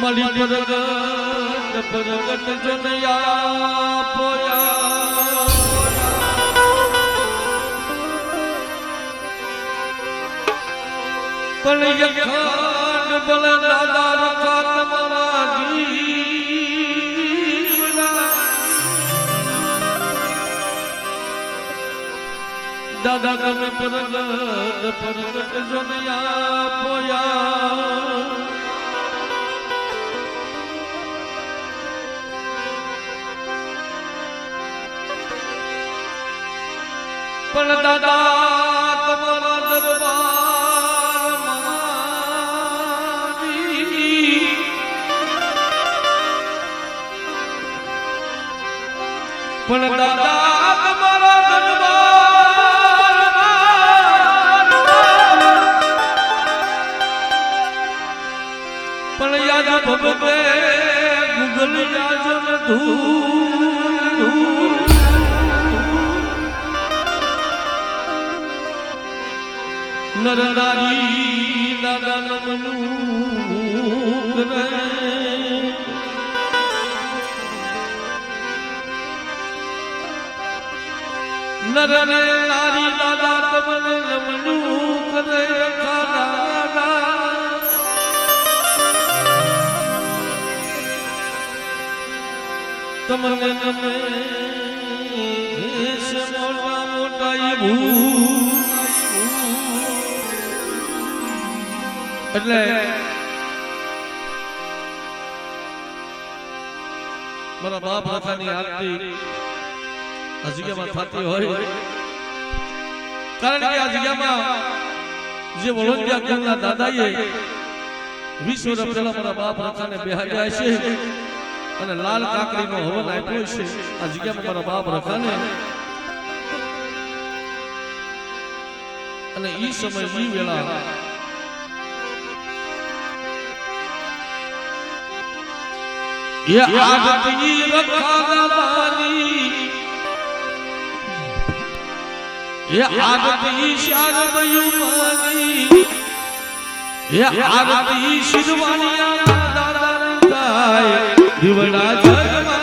મળી પ્રગટ જનયા પોયા પણ યખાન બલ દાદા રખા તમારા જીવના દાદા તમે પ્રગટ જનયા પોયા પણ દાદા તમારા દરબારમાં પણ દાદા તમારા દરબારમાં પણ યાદ ભગવે ગુગલ યાજન ધૂ નર નારી દાદા નમનું કરે નર નારી દાદા તમને નમનું કરે તમને નમે મોટા મોટા ભૂ એટલે મારા બાપ રખાની આરતી આ જગ્યામાં થતી હોય કારણ કે આ જગ્યામાં જે વળોંડિયા કુળના દાદાએ 20 વર્ષ પહેલા મારા બાપ રખાને બેહાડ્યા છે અને લાલ કાકડીનો હવન આપ્યો છે આ જગ્યામાં મારા બાપ રખાને અને ઈ સમય ઈ વેળા ये आगती रखादानी ये आगती शारद युमानी ये आगती शिरवानिया दादा गाय दिवड़ा जगमा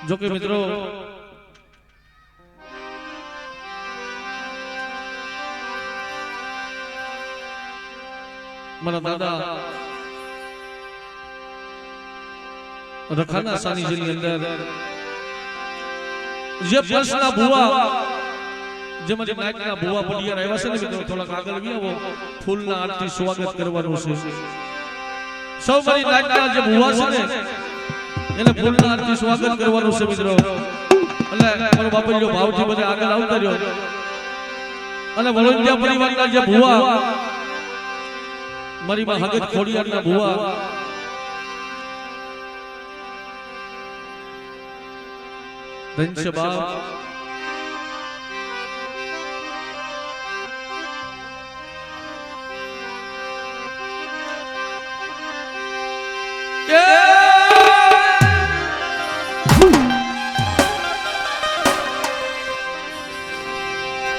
જો કે મિત્રો મારા દાદા રખાના સાનિધ્યની અંદર જે પ્રશ્ન ભુવા જે મારી નાયકના ભુવા પડિયાર આવ્યા છે ને મિત્રો થોડાક આગળ આવી આવો ફૂલના આરતી સ્વાગત કરવાનું છે સૌ મારી નાયકના જે ભુવા છે ને એને ફૂલના આરતી સ્વાગત કરવાનું છે મિત્રો એટલે મારો બાપુજીનો ભાવથી બધા આગળ આવતા રહ્યો અને વલોંડિયા પરિવારના જે ભુવા મારી માં હગત ખોડિયારના ભુવા ધનશે બાપ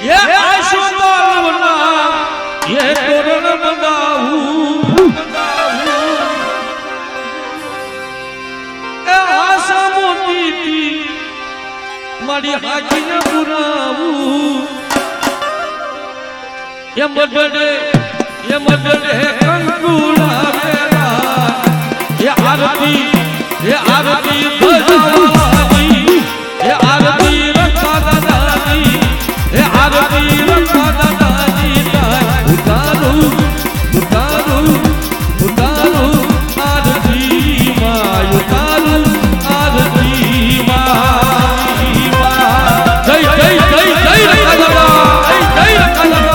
ये आशुदावना ये तोरण मंगाऊ ए आशा मोती मारी हाजीने पुराऊ ये मडडे कंकुला रेला ये आरती भजवानी ये आरती रखा दादानी ये आरती रखा दादानी उतारू आरती मां उतारू आरती मां जय जय जय जय रखा दादा जय रखा दादा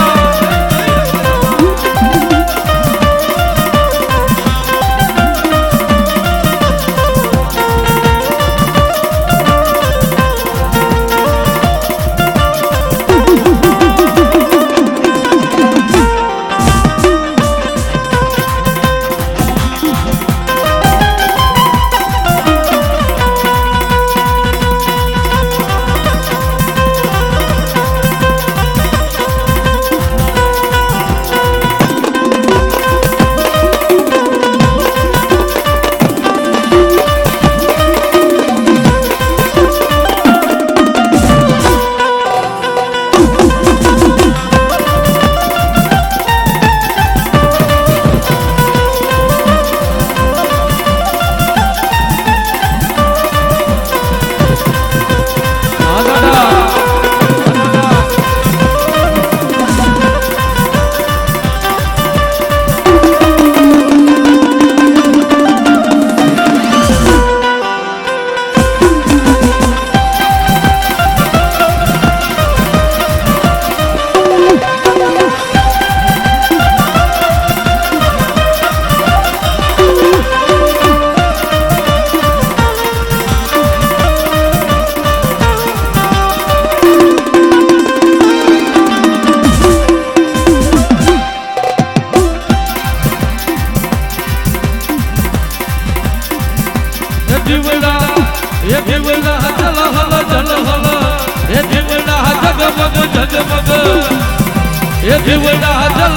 ये दिवड़ा जल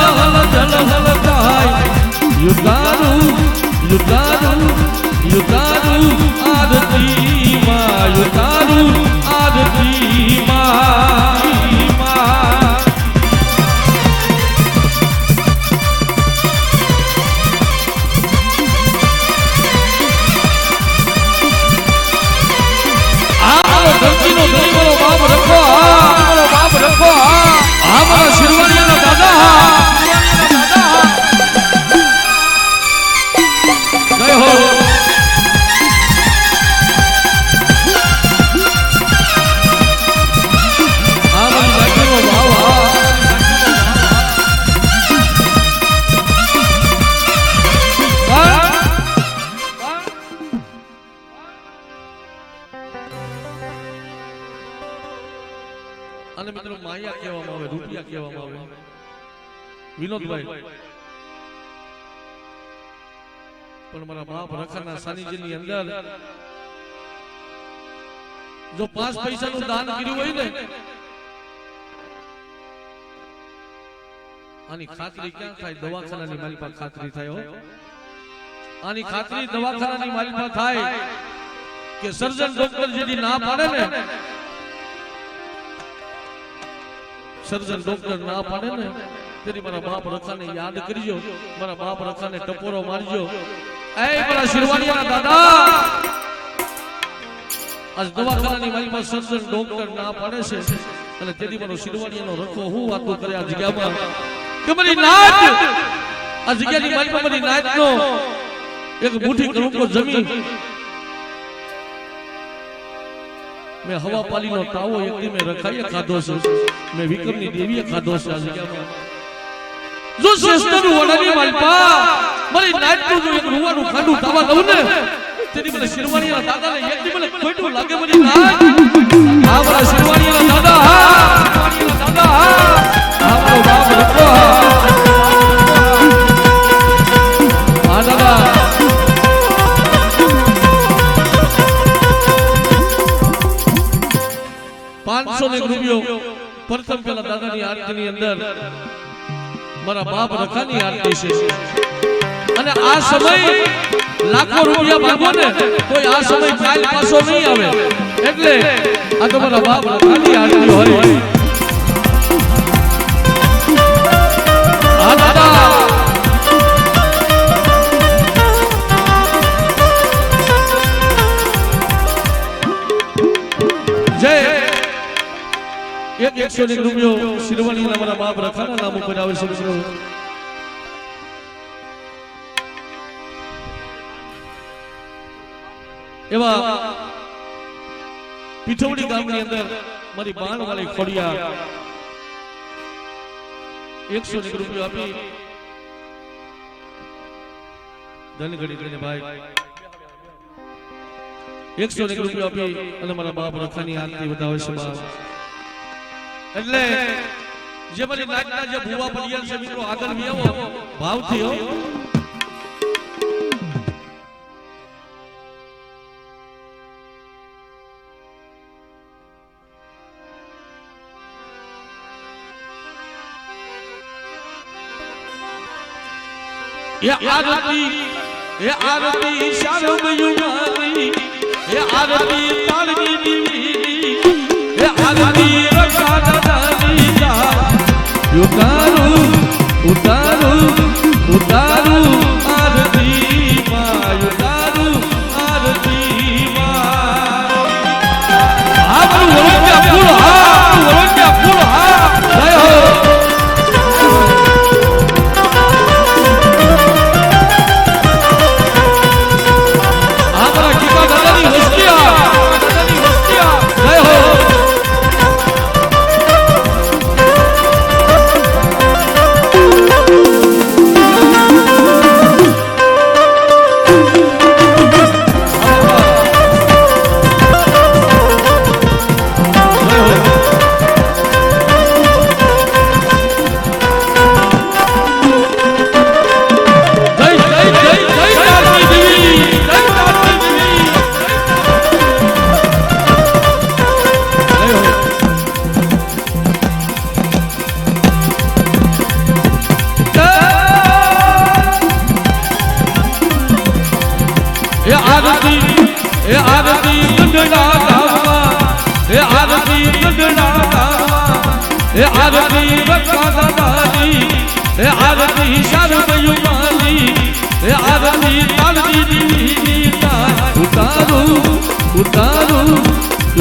हल काय युगारू आरती मां युगारू आरती मां અને મિત્રો માયા કહેવામાં આવે રૂપિયા કહેવામાં આવે વિનોદભાઈ પણ મારા બાપ રખાના સાનિધ્યની અંદર જો 5 પૈસાનું દાન કર્યું હોય ને આની ખાતરી ક્યાં થાય? દવાખાનાની મારી પાસે ખાતરી થાય હો. આની ખાતરી દવાખાનાની મારી પાસે થાય કે સર્જન ડોક્ટર જેની ના પાડે ને, સર્જન ડોક્ટર ના પાડે ને તેની મારા બાપ રખાને યાદ કરજો, મારા બાપ રખાને ટપોરો મારજો. એ મારા શિરવાણીયાના દાદા, આજ દવાખાનાની મારી પાસે સર્જન ડોક્ટર ના પાડે છે અને તેની મારો શિરવાણીયાનો રખો હું વાતો કરે આ જગ્યામાં કે મારી નાત, આ જગ્યાની મારી પાસે મારી નાતનો એક મુઠ્ઠી કરોડો જમીન મેં હવા પાલીનો તાવો એકદી મેં રખાઈએ ખાધો છે, મેં વિક્રમની દેવીએ ખાધો છે. આ જગ્યામાં જો શ્રેષ્ઠનું વડાની માલપા મારી નાતનું જો એક રૂવાનું ખાંડું તાવા દઉં ને તેની મને શિરવાણીયાના દાદાને એકદી મને ખોટું લાગે મારી નાત. આ મારા શિરવાણીયાના દાદા, હા શિરવાણીયાના દાદા, હા મારો બાપ રખો, હા દાદા. ₹500 પ્રથમ પેલા દાદાની આરતીની અંદર મારા બાપ રખાની આરતી છે અને આ સમય લાખો રૂપિયા માંગો ને કોઈ આ સમય કાલ પાછો નહીં આવે, એટલે આ તો મારા બાપ રખાની આરતી હોય. હા દાદા, જય. ₹101 શિરવાણીના મારા બાપ રખાના નામ ઉપર આવે છે. મિત્રો એવા પીઠવડી ગામની અંદર મારી બાણ વાળી ખોડિયા ₹101 આપી ધનગડી કરીને ભાઈ ₹101 આપી અને મારા બાપ રખાની આરતી વધાવે છે. બાપ એટલે જે મારી નાચના જે ભૂવા પડિયા છે મિત્રો આગળ વિયાવો ભાવથી હો. એ આરતી શરમ યુમાની, એ આરતી તાળની દીવી, એ આરતી રક્ષા દાદાની જા. ઉતારું ઉતારું ઉતારું આરતી માં, ઉતારું આરતી માં. આપણું વરોટિયા ફૂલ, હા વરોટિયા ફૂલ, હા જય હો. એ આરતી ગઢડા ગામમાં, એ આરતી ગઢડા ગામમાં, એ આરતી રક્ષા દાદાની, એ આરતી શરમ યુમાની, એ આરતી તાળની દીવીની જા. ઉતારું ઉતારું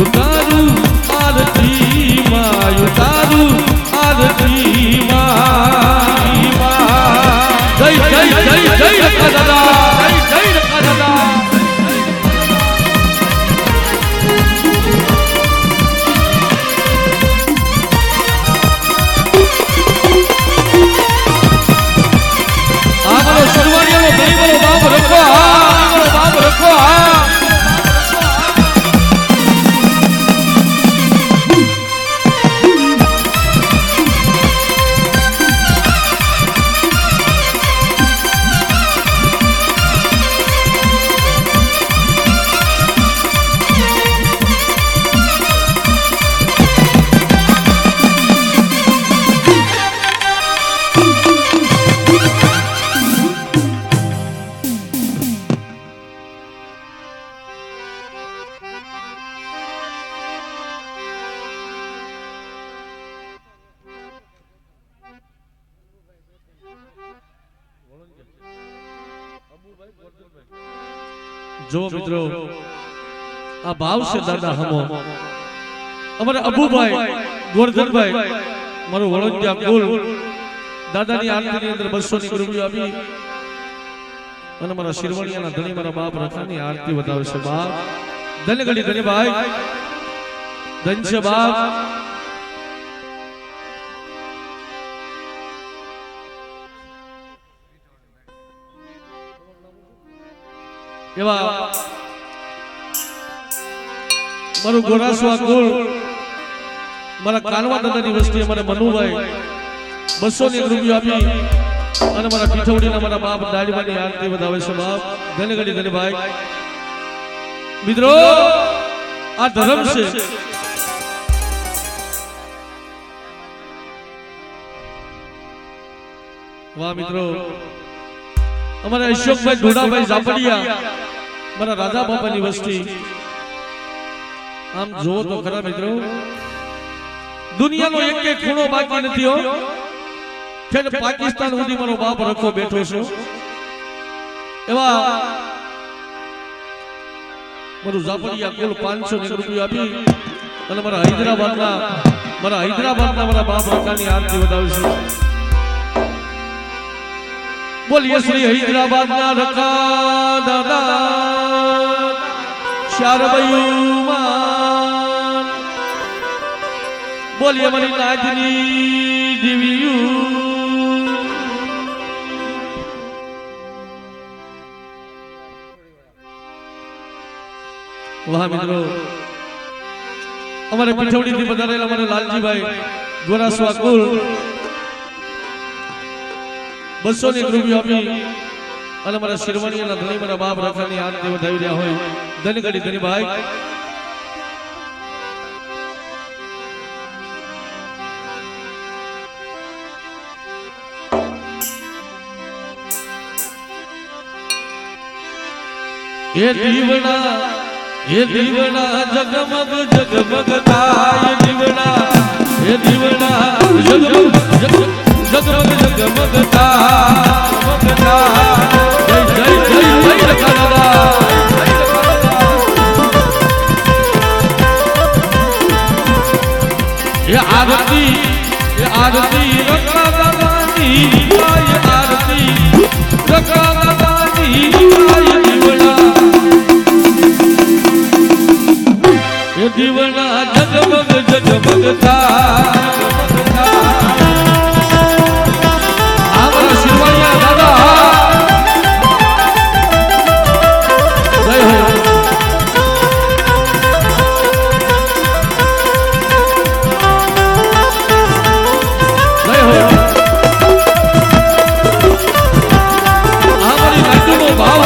ઉતારું આરતી માં, ઉતારું આરતી માં. જય જય જય જય રખા દાદા, જય જય રખા દાદા. શિરવાણીયાનો ગરીબોનો બાપ રખો, હા બાપ રખો, હા જો મિત્રો આ ભાવ છે દાદા હમો અમારે અબુભાઈ ગોરધનભાઈ મારું વળોદિયા કુલ દાદાની આરતીની અંદર 200 ની રૂપિયા આપી અને મારા શિરવણિયાના ધણી મારા બાપ રખાની આરતી વધાવે છે બાપ ધન્ય ગળી ધન્ય ભાઈ ધન્ય છે બાપ એવા મારું ગોરાસવા કુલ મારા કાનવા દાદાની વસ્તી અમારે મનુભાઈ 200 ની રૂપિયા આપી અને મારા પીઠવડીના મારા બાપ દાડીમાની આરતી વધાવે છે બાપ ધન્ય ગળી ધન્ય ભાઈ મિત્રો આ ધર્મ છે વાહ મિત્રો અમારા અશોકભાઈ ઢોડાભાઈ ઝાપડિયા મારા રાજા બાપાની વસ્તી આમ જો તો ખરા મિત્રો દુનિયાનો એક એક ખૂણો બાકી નથી હો કે પાકિસ્તાન સુધી મારો બાપ રખો બેઠો છે એવા મારું ઝાપડિયા કુલ 500 ની રૂપિયા આપી અને મારા હૈદરાબાદના મારા બાપ રખાની આરતી વધાવે છે બોલીએ શ્રી હૈદરાબાદના રખા દાદા શારબયુમાન બોલીએ મારી નાજની દિવ્યું વાહ મિત્રો અમારે પીઠવડી થી પધારેલા અમારે લાલજીભાઈ ગોરાસવા કુલ 200 ની રૂપિયા આપી અને મારા શિરવણીયાના ધણી મારા બાપ રખાની આરતી વધાવી રહ્યા હોય ધન્ય ગળી ધન્ય ભાઈ એ દીવડા જગમગ જગમગ થાય દીવડા એ દીવડા જગમગ જગમગ થાય જય જય જય જય રખા એ આરતી રખા દાદાની આરતી રખા દાદાની દીવડા એ દીવડા જગમગ જગમગ થાય અમારા શિરવણિયા દાદા જય હો જય હો અમારી નાટુનો ભાવ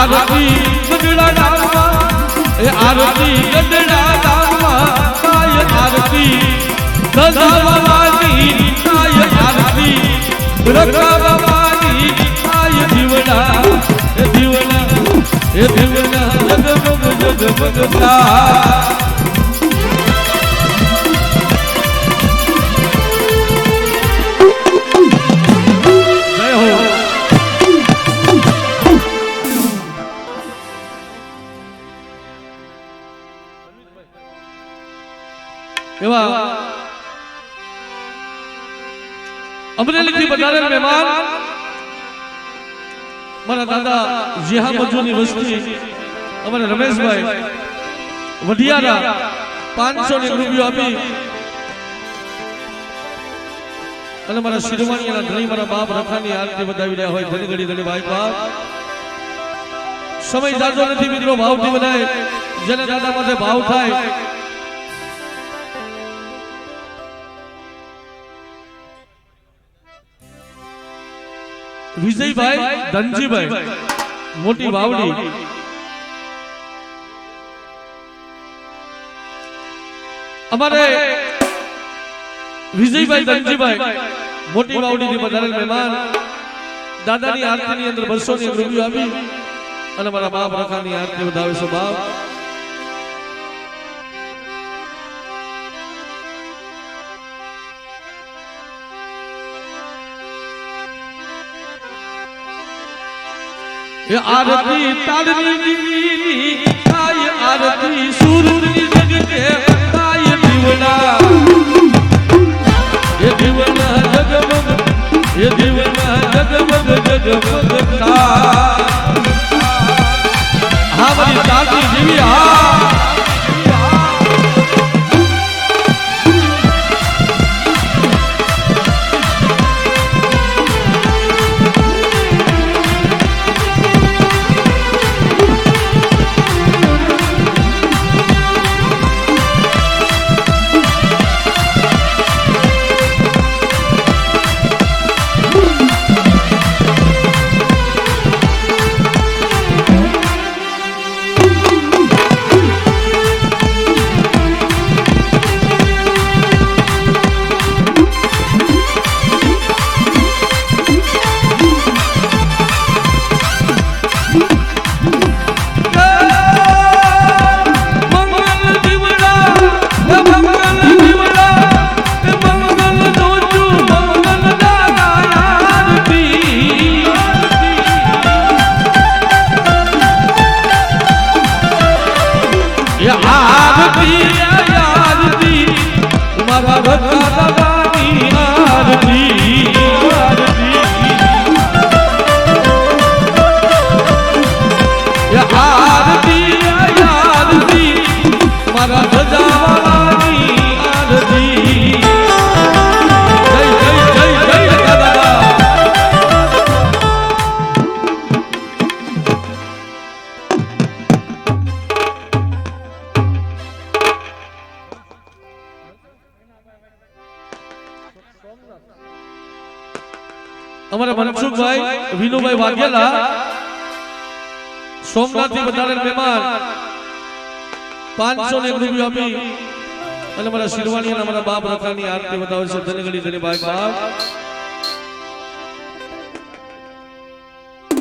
આરતી ગઢડા ડાલમાં એ આરતી ગઢડા ડાલમાં કાય આરતી ગજાવાની કાય આરતી રકાવાની કાય દીવડા એ દીવડા જગમગ જગમગ થાય જય હો એવા અમરેલી થી પધારેલ મહેમાન મારા દાદા જીહા મજૂની વસ્તી અમારે રમેશભાઈ વઢિયારા 500 ની રૂપિયા આપી અને મારા શિરવાણીના ધણી મારા બાપ રખાની આરતી વધાવી રહ્યા હોય ધણી ઘડી ધણી ભાઈ બાપ સમય જાજો નથી મિત્રો ભાવથી બધાય જેને દાદા માટે ભાવ થાય વિજયભાઈ ધનજીભાઈ મોટી વાવડી અમારે વિજયભાઈ ધનજીભાઈ મોટી વાવડી થી પધારેલ મહેમાન દાદાની આરતીની અંદર 200 ની રૂપિયો આપી અને મારા બાપ રખાની આરતી વધાવે છે બાપ आरती ताड़नी आय आरती सूरनी जगते आय दीवना ये दीवना जगमग ये दीवना जगमग जगमगता हाँ मेरी दादी जीवी हाँ हमारे मनसुख भाई विनू भाई वाघेला सोमनाथ થી વધારેલ મહેમાન 500 ને રૂપિયો આપી અને મારા શિરવાણી અને મારા બાપ રખાની આરતી બતાવે છે ધનગડી ધની ભાઈ બાપ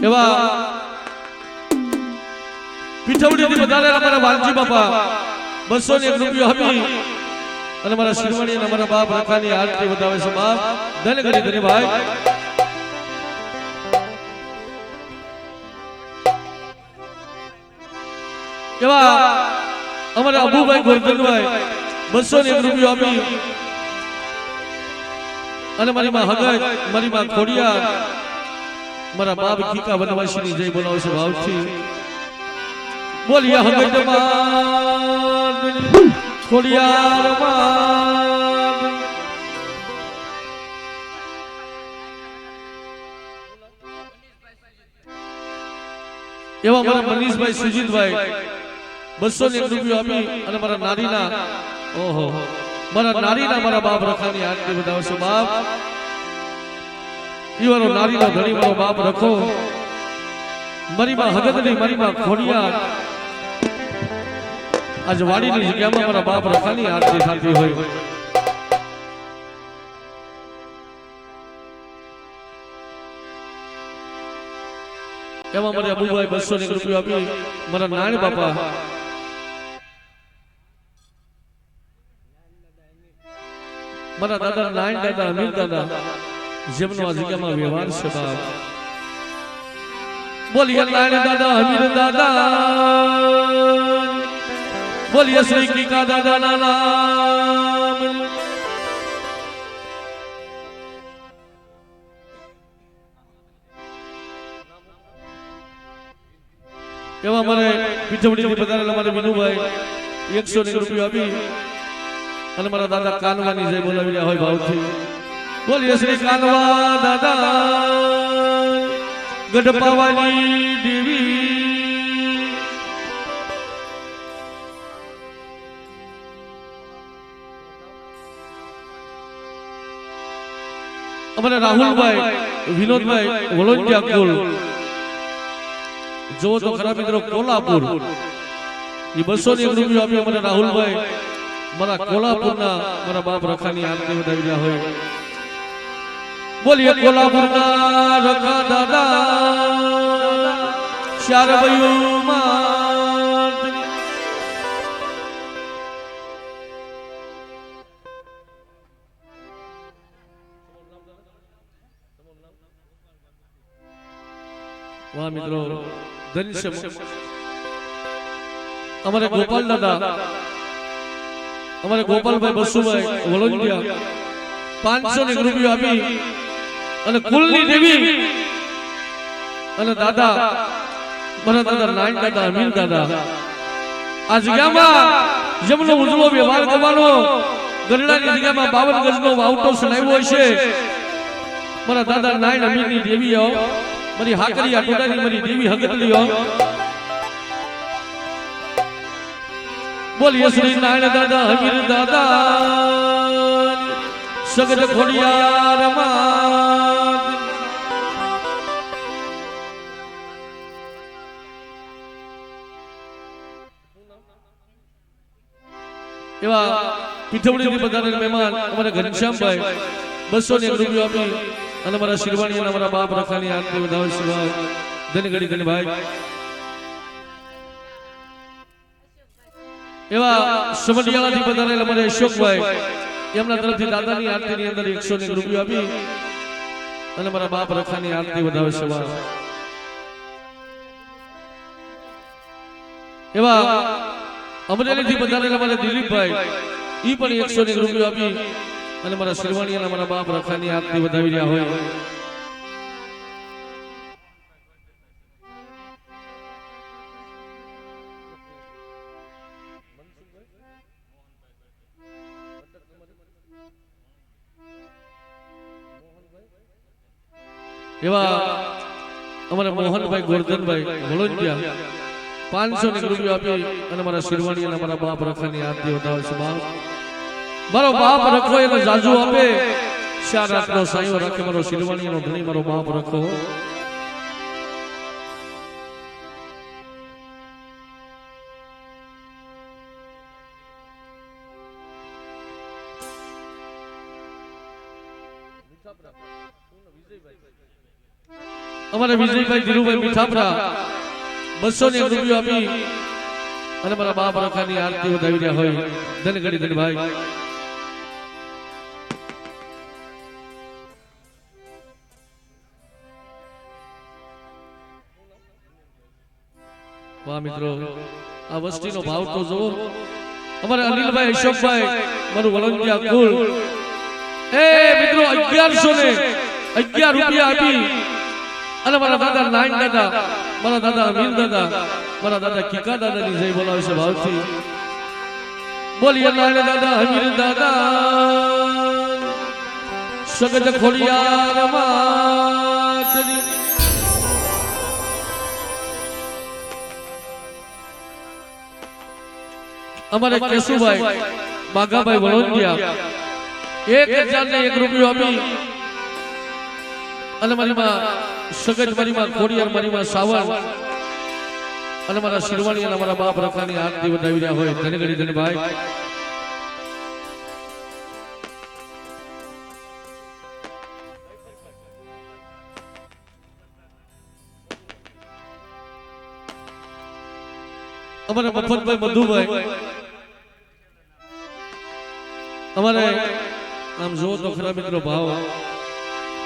એવા પીઠવડી થી વધારેલ અમારા વાલજી બાપા 200 ને રૂપિયો આપી અને મારા શિરવાણી અને મારા બાપ રખાની આરતી બતાવે છે બાપ ધનગડી ધની ભાઈ એવા અમારા અબુભાઈ ગોરધનભાઈ 200 ને રૂપિયો આપી અને મારી માં હગત મારી માં ખોડિયાર મારા બાપ ખીકા વનવાસીની જય બોલાવે છે ભાવથી બોલિયા હગત માં ખોડિયાર માં એવા મારા મનીષભાઈ સુજીતભાઈ 200 ને રૂપિયો આપી અને મારા નારીના ઓહો મારા નારીના મારા બાપ રખાની આરતી બતાવશો બાપ ઈવાનો નારીનો ધણી મારો બાપ રખો મારી માં હગતની મારી માં ખોડિયાર આજ વાડીની જગ્યામાં મારા બાપ રખાની આરતી થતી હોય એમાં મારે અબુભાઈ 200 ને રૂપિયો આપી મારા નાણ બાપા મારા દાદા નાયણ દાદા અમીર દાદા જેમનો આ જગ્યામાં વ્યવહાર છે બાપ બોલીએ નાયણ દાદા અમીર દાદા બોલીએ શ્રી કીકા દાદા ના નામ એવા મારે પીઠવડીથી પધારેલા મારે વિનુભાઈ 100 ને રૂપિયો આપી અને મારા દાદા કાનવાની જય બોલાવી રહ્યા હોય ભાવથી બોલીએ શ્રી કાનવા દાદા ગઢપાવાની દેવી અમારે રાહુલભાઈ વિનોદભાઈ વલોંડિયા કુલ જો તો ખરા મિત્રો કોલ્હાપુર એ 200 રૂપિયા આપી અમારે રાહુલભાઈ મારા કોલ્હાપુરના મારા બાપ રખાની આરતી વધાવી રહ્યા હોય બોલીએ કોલ્હાપુરના રખા દાદા શારભયુમાં વાહ મિત્રો ધન્ય અમારે ગોપાલ દાદા અમારે ગોપાલભાઈ બસુભાઈ વલોંડિયા 500 રૂપિયા આપી અને કુલની દેવી અને દાદા મારા દાદા નાઈન દાદા અમીન દાદા આ જગ્યામાં જમનો ઉજળો વ્યવહાર કરવાનો ગરડાની જગ્યામાં 52 ગજનો વાવટો સણાવ્યો છે મારા દાદા નાઈન અમીનની દેવીઓ મારી હાકરિયા ટોડાની મારી દેવી હગતલીઓ બોલીએ શ્રી નારાયણ દાદા હમીર દાદા સગડ ખોડિયાર માં એવા પીઠવડીથી પધારેલ મહેમાન અમારા ઘનશ્યામભાઈ 200 રૂપિયા આપી અને મારા શિરવાણી અને મારા બાપ રખાની આરતી વધાવે શિવા ધનગડી ધનભાઈ એવા સમઢિયાળાથી પધારેલ અમારે અશોકભાઈ એમના તરફથી દાદાની આરતીની અંદર 100 રૂપિયા આપી અને મારા બાપ રખાની આરતી વધાવે શિવા એવા અમરેલીથી પધારેલ અમારે દિલીપભાઈ ઈ પણ 100 રૂપિયા આપી અને મારા શિરવાણી અને મારા બાપ રખાની આરતી વધાવી રહ્યા હોય એવા અમારા મોહનભાઈ ગોરધનભાઈ વલોંડિયા 500 રૂપિયા આપી અને મારા શિરવાણી અને મારા બાપ રખાની આરતી વધાવે છે મારો બાપ રખો એનો જાજુ આપે ચાર રાતનો સાયો રાખે મારો શિરવાણી એનો ધણી મારો બાપ રખો અમારે વિજયભાઈ ધીરુભાઈ મીઠાપરા 200 રૂપિયા આપી અને મારા બાપ રખાની આરતી વધાવી રહ્યા હોય ધનગડી ધનભાઈ વાહ મિત્રો આ વસ્તીનો ભાવ તો જુઓ અમારે અનિલભાઈ અશોકભાઈ મારું વલોંડિયા કુલ એ મિત્રો 1111 રૂપિયા આપી અને મારા દાદા નાઈન દાદા મારા દાદા અમીન દાદા મારા દાદા કિકા દાદાની જય બોલાવે છે ભાવથી બોલીએ નાઈન દાદા અમીન દાદા સગજ ખોડિયાર માતની અમારે કેશુભાઈ બાગાભાઈ વલોંડિયા 1001 રૂપિયો આપી અને મારી માં સગજ મારી માં ખોડિયાર મારી માં સાવર અને મારા શિરવાણી અને મારા બાપ રખાની આરતી વધાવી રહ્યા હોય ધનગડી ધનભાઈ અમારે મફતભાઈ મધુભાઈ અમારે આમ જો તો ખરા મિત્રો ભાવ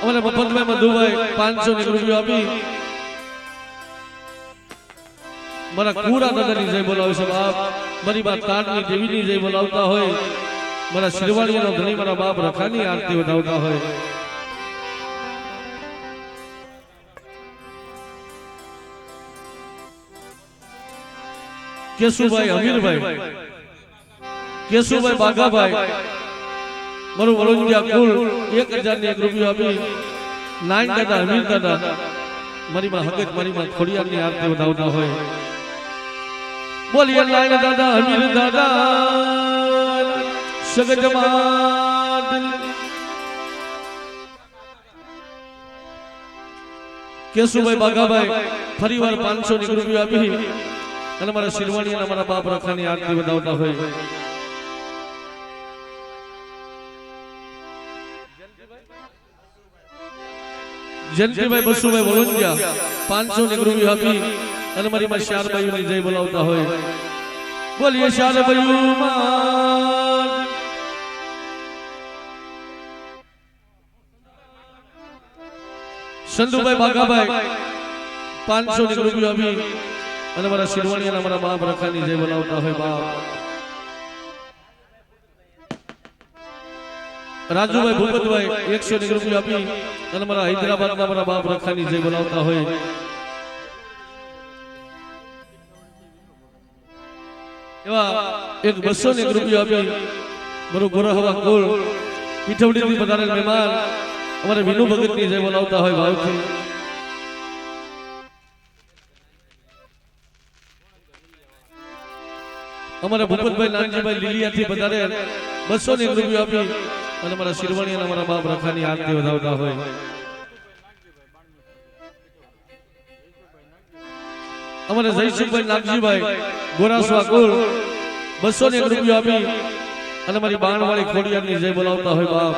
અમારે મફતભાઈ મધુભાઈ 500 રૂપિયા આપી મારા કુડા દાદાની જય બોલાવે છે બાપ મારી બા તારની દેવીની જય બોલાવતા હોય મારા શિરવાણીનો ધણી મારા બાપ રખાની આરતી વધાવતા હોય કેશુભાઈ અમીરભાઈ કેશુભાઈ બાગાભાઈ મારું વળોંડિયા કુલ 1001 રૂપિયા આપી નાઈન દાદા અમીર દાદા મારી માં હગત મારી માં ખોડિયારની આરતી વધાવતા હોય બોલીએ નાઈન દાદા અમીર દાદા સગજમાત કેશુભાઈ બાગાભાઈ ફરીવાર 500 રૂપિયા આપી અને મારા શિરવાણી અને મારા બાપ રખાની આરતી વધાવતા હોય જયંતિભાઈ બસુભાઈ વળોંડિયા 500 રૂપિયા આપી અને મારી માં શારબાઈની જય બોલાવતા હોય બોલીએ શારબાઈ માં સંધુભાઈ બાગાભાઈ 500 રૂપિયા આપી અને મારા શિરવાણી અને મારા બાપ રખાની જય બોલાવતા હોય બાપ રાજુભાઈ ભૂપતભાઈ 100 રૂપિયા આપી અને મારા હૈદરાબાદના મારા બાપ રખાની જય બોલાવતા હોય એવા એક 200 રૂપિયા આપી મારું ગોરહવા કુલ પીઠવડીથી પધારેલ મહેમાન અમારે વિનુ ભગતની જય બોલાવતા હોય ભાવથી અમારા ભૂપતભાઈ નાનજીભાઈ લીલિયાથી પધારેલ 200 રૂપિયા આપી અને મારા શિરવાણી અને મારા બાપ રખાની આરતી વધાવતા હોય અમારે જયસુખભાઈ નાગજીભાઈ ગોરાસવા કુલ 201 રૂપિયા આપી અને મારી બાણવાળી ખોડિયારની જય બોલાવતા હોય બાપ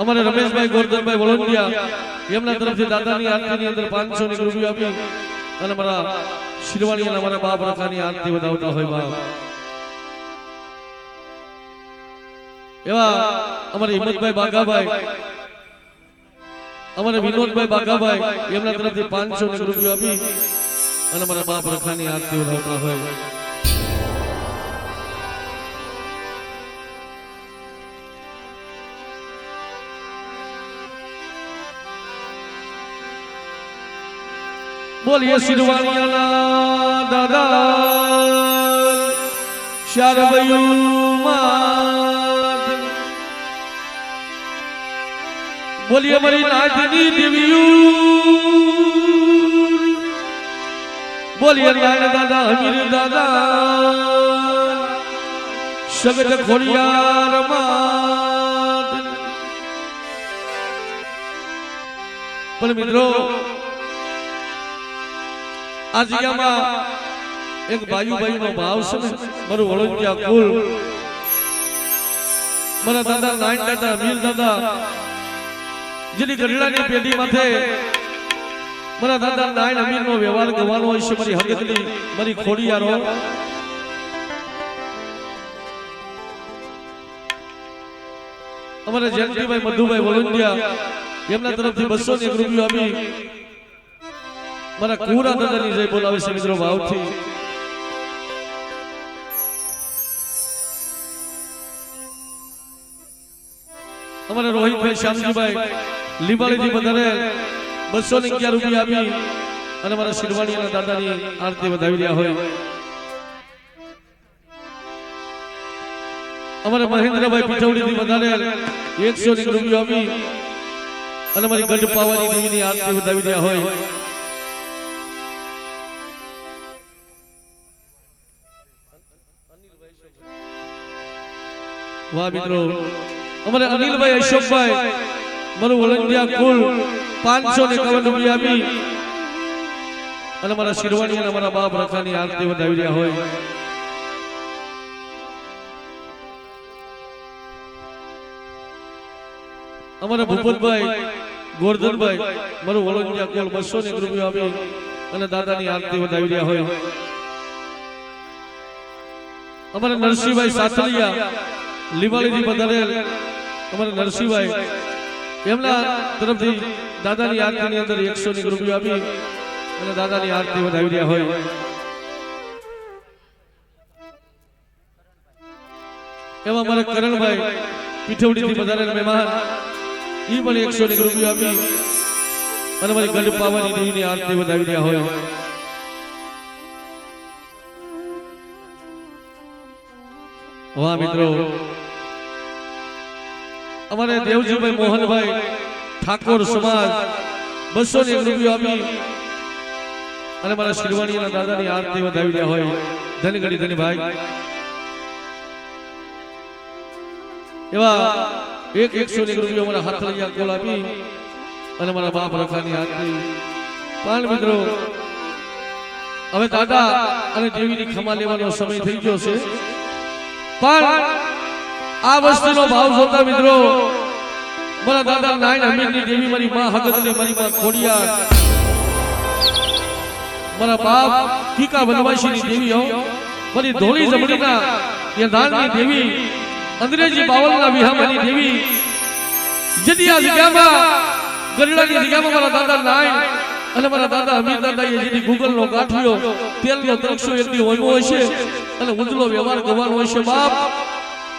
અમારે રમેશભાઈ ગોરધનભાઈ વળોંડિયા એમના તરફથી દાદાની આરતીની અંદર 500 રૂપિયા આપી અને મારા શિરવાણી અને મારા બાપ રખાની આરતી વધાવતા હોય બાપ એવા અમારે હિંમતભાઈ બાગાભાઈ અમારે વિનોદભાઈ બાગાભાઈ એમના તરફથી 500 રૂપિયા આપી અને મારા બાપ રખાની આરતી વધાવતા હોય બોલીએ શિરવાણીયાના દાદા શારબાઈ માત બોલીએ મારી નાથની દેવીયું બોલીએ નારાયણ દાદા અમીર દાદા સગત ખોડિયાર માત પણ મિત્રો આજિયામાં એક ભાઈનો ભાવ છે ને મારું વળોંડિયા કુલ મારા દાદા નાઈન દાદા અમીર દાદા જેની ગઢડાની પેઢી માથે મારા દાદા નાઈન અમીરનો વ્યવહાર ગવાનો હોય છે મારી હકીકતની મારી ખોડિયારો અમારા જયંતિભાઈ મધુભાઈ વળોંડિયા એમના તરફથી 201 રૂપિયા આપી મારા કુરા દાદાની જય બોલાવે છે મિત્રો ભાવથી અમારા રોહિતભાઈ શ્યામજીભાઈ લીંબાળીથી વધારે 211 રૂપિયા આપી અને મારા શિરવાણીના દાદાની આરતી વધાવી રહ્યા હોય અમારા મહેન્દ્રભાઈ પીઠવડીથી વધારે 100 રૂપિયા આપી અને મારી ગઢ પાવાની દેવીની આરતી વધાવી રહ્યા હોય વાહ મિત્રો અમારે અનિલભાઈ અશોકભાઈ મારું વળંડિયા કુલ 551 રૂપિયા આપી અને મારા શિરવાણી અને મારા બાપ રખાની આરતી વધાવી રહ્યા હોય અમારા ભૂપતભાઈ ગોરધનભાઈ મારું વળંડિયા કુલ 201 રૂપિયા આપી અને દાદાની આરતી વધાવી રહ્યા હોય અમારા નરસિંહભાઈ સાથલિયા લીંબાળીથી પધારેલ અમારા નરસિંહભાઈ એમના તરફથી દાદાની આરતીની અંદર 100 રૂપિયા આપી અને દાદાની આરતી વધાવી રહ્યા હોય એમાં મારા કરણભાઈ પીઠવડીથી પધારેલ મહેમાન ઈ પણ 100 રૂપિયા આપી અને મારી ગઢ પાવાની દેવીની આરતી વધાવી રહ્યા હોય વાહ મિત્રો, અમારે દેવજીભાઈ મોહનભાઈ ઠાકોર સમાજ 201 રૂપિયા આપી અને મારા શિરવાણીના દાદાની આરતી વધાવી રહ્યા હોય ધનગડી ધનભાઈ એવા 101 રૂપિયા અમારા હાથળિયા કોલ આપી અને મારા બાપ રખાની આરતી પણ મિત્રો હવે દાદા અને દેવીની ખમા લેવાનો સમય થઈ ગયો છે પણ આ વસ્તુનો ભાવ જોતા મિત્રો મારા દાદા નાયણ હમીરની દેવી મારી માં હગતની મારી માં ખોડિયાર મારા બાપ કીકા વનવાસીની દેવી હો મારી ધોળી જમણીના યંધારની દેવી અંગ્રેજી બાવલના વિહામાની દેવી જેથી આ જગ્યામાં ગરડાની જગ્યામાં મારા દાદા નાયણ અને મારા દાદા અમીર દાદાએ જેથી ગૂગલનો ગાંઠિયો તેલનો દ્રક્ષો એટલી હોયનો હશે અને ઉજળો વ્યવહાર કરવાનો હશે બાપ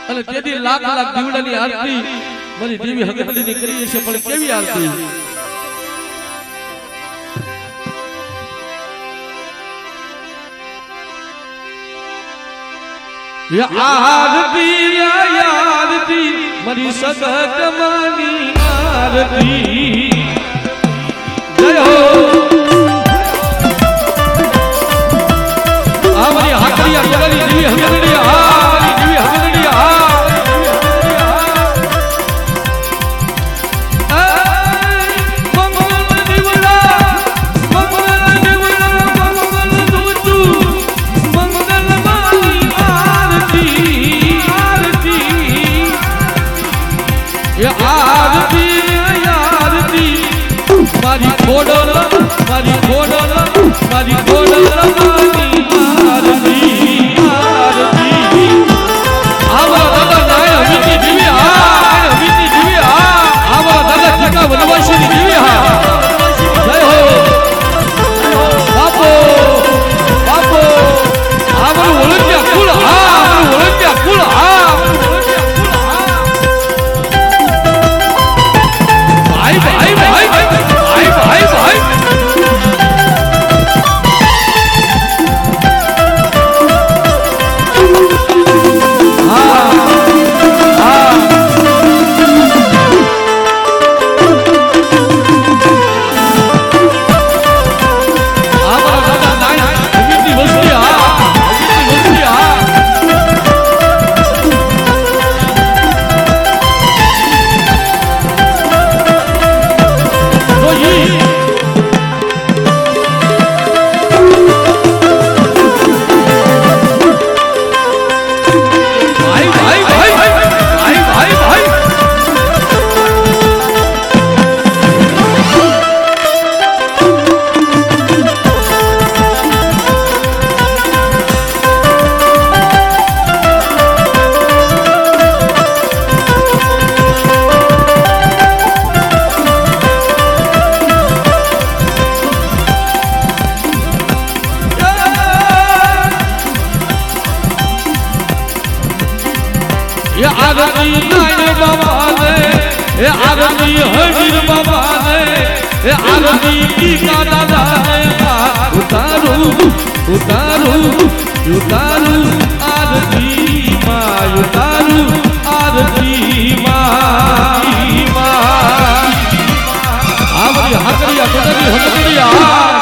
અને તેથી લાખ લાખ દીવડાની આરતી મારી દેવી હગતની કરી છે પણ કેવી આરતી આરતી આરતી મારી સગત માની આરતી જય હો આ મારી હાકરિયા કોલાની દેવી હગતની મારી દેવી હગતની મારી ખોડલ મારી ખોડલ મારી ખોડલ મારી આરતી આરતી આવા દાદા નાય હમીની દેવી હા હમીની દેવી હા આવા દાદા કીકા વનવાસીની દેવી હા જય હો બાપો બાપો આવું ઓળખ્યા કુળ હા આવું ઓળખ્યા કુળ હા ભાઈ ભાઈ ભાઈ ભાઈ ભાઈ आरती नायण बाबा ने आरती हमीर बाबा ने आरती कीका दादा ने उतारू उतारू उतारू आरती मां उतारू आरती मां आवरी हकरिया कोडली हकरिया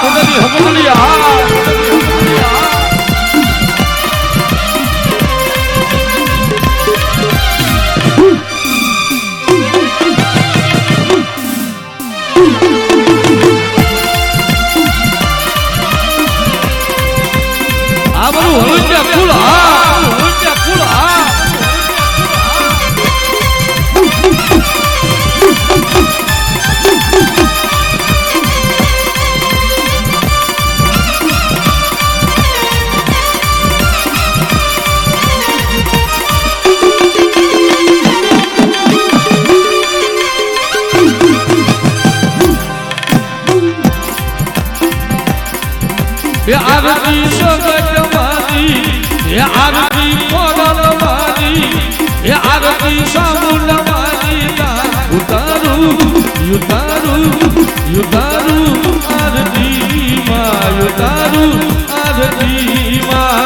कोडली हकरिया ये आरती सगत मारी ये आरती कोडल मारी ये आरती सामुल मारी उतारू उतारू उतारू आरती मां उतारू आरती मां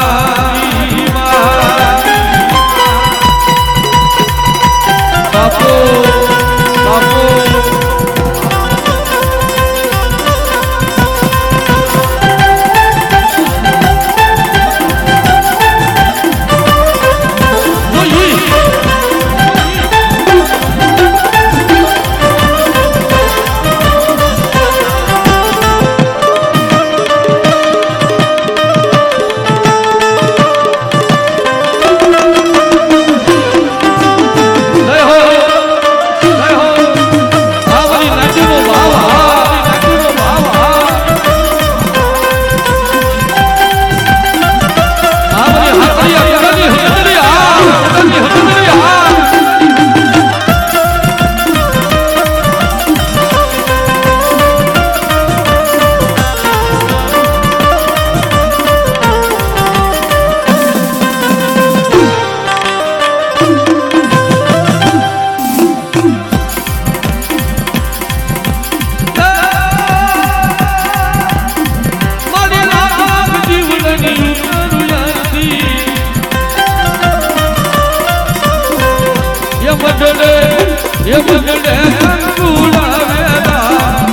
જગડે કંકુડા વેરા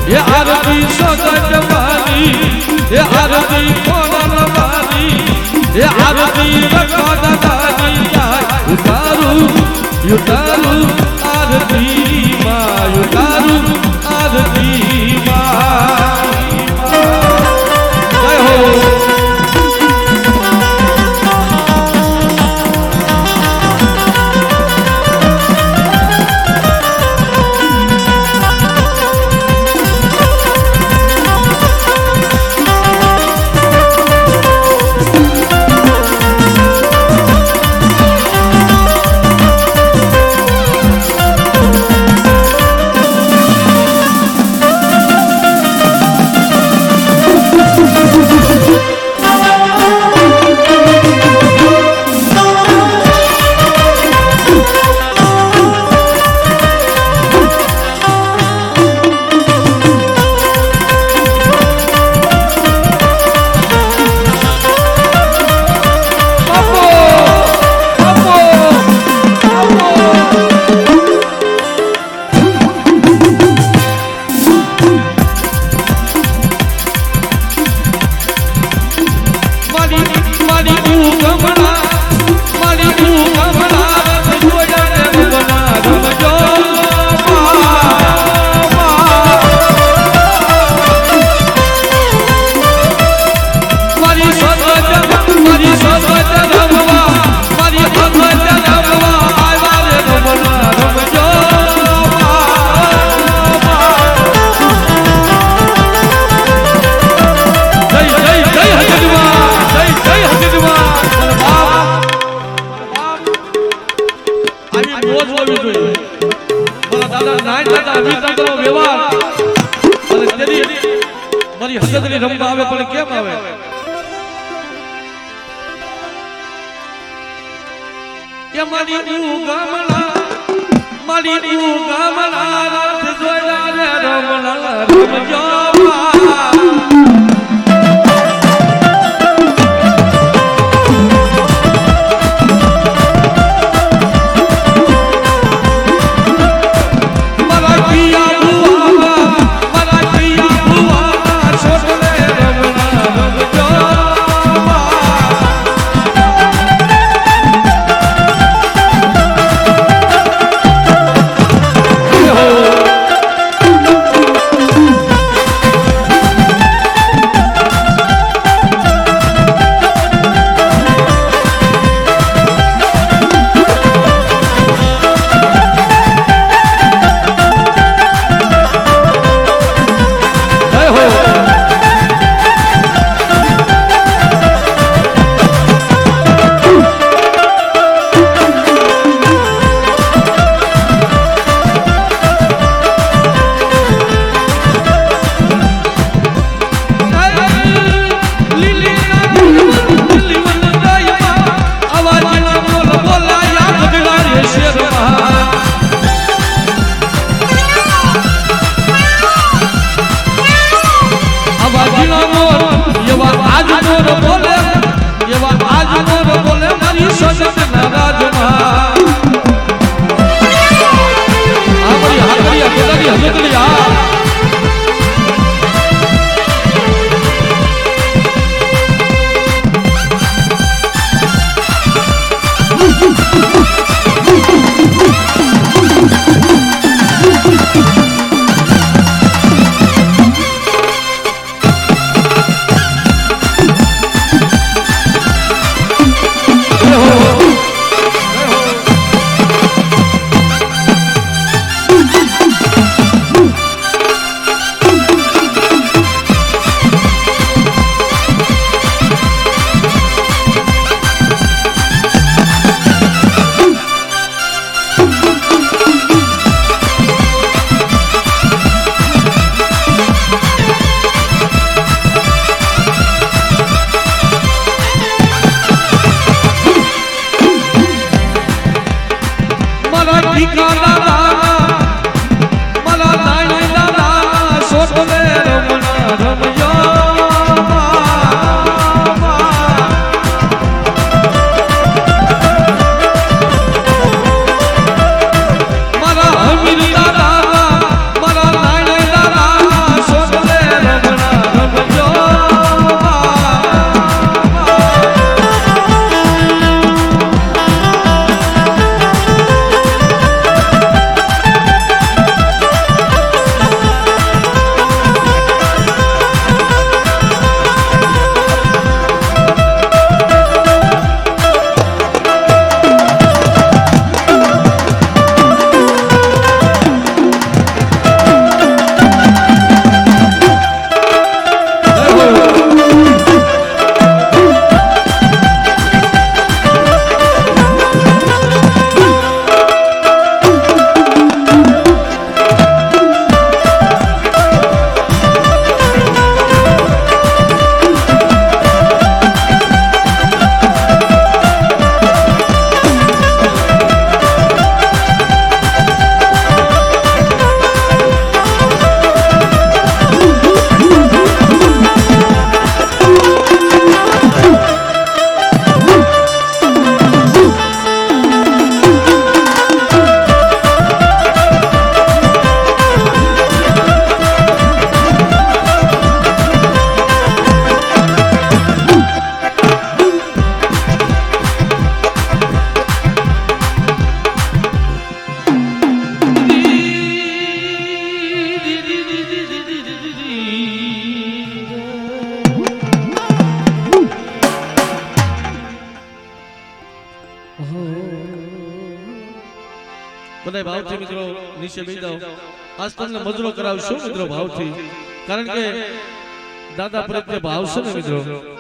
એ આરતી સગત મારી એ આરતી કોના મારી એ આરતી રખો દાદાની જાય ઉતારું આરતી માં ઉતારું આરતી માં જય હો રમવા આવે પણ કેમ આવે કે મારી ગામના રથ જોયા રે રમણા રમજો બધા ભાવથી મિત્રો નીચે બેસી જાઓ આજ તમને મજરો કરાવશું મિત્રો ભાવથી કારણ કે દાદા પ્રત્યે ભાવ છે ને મિત્રો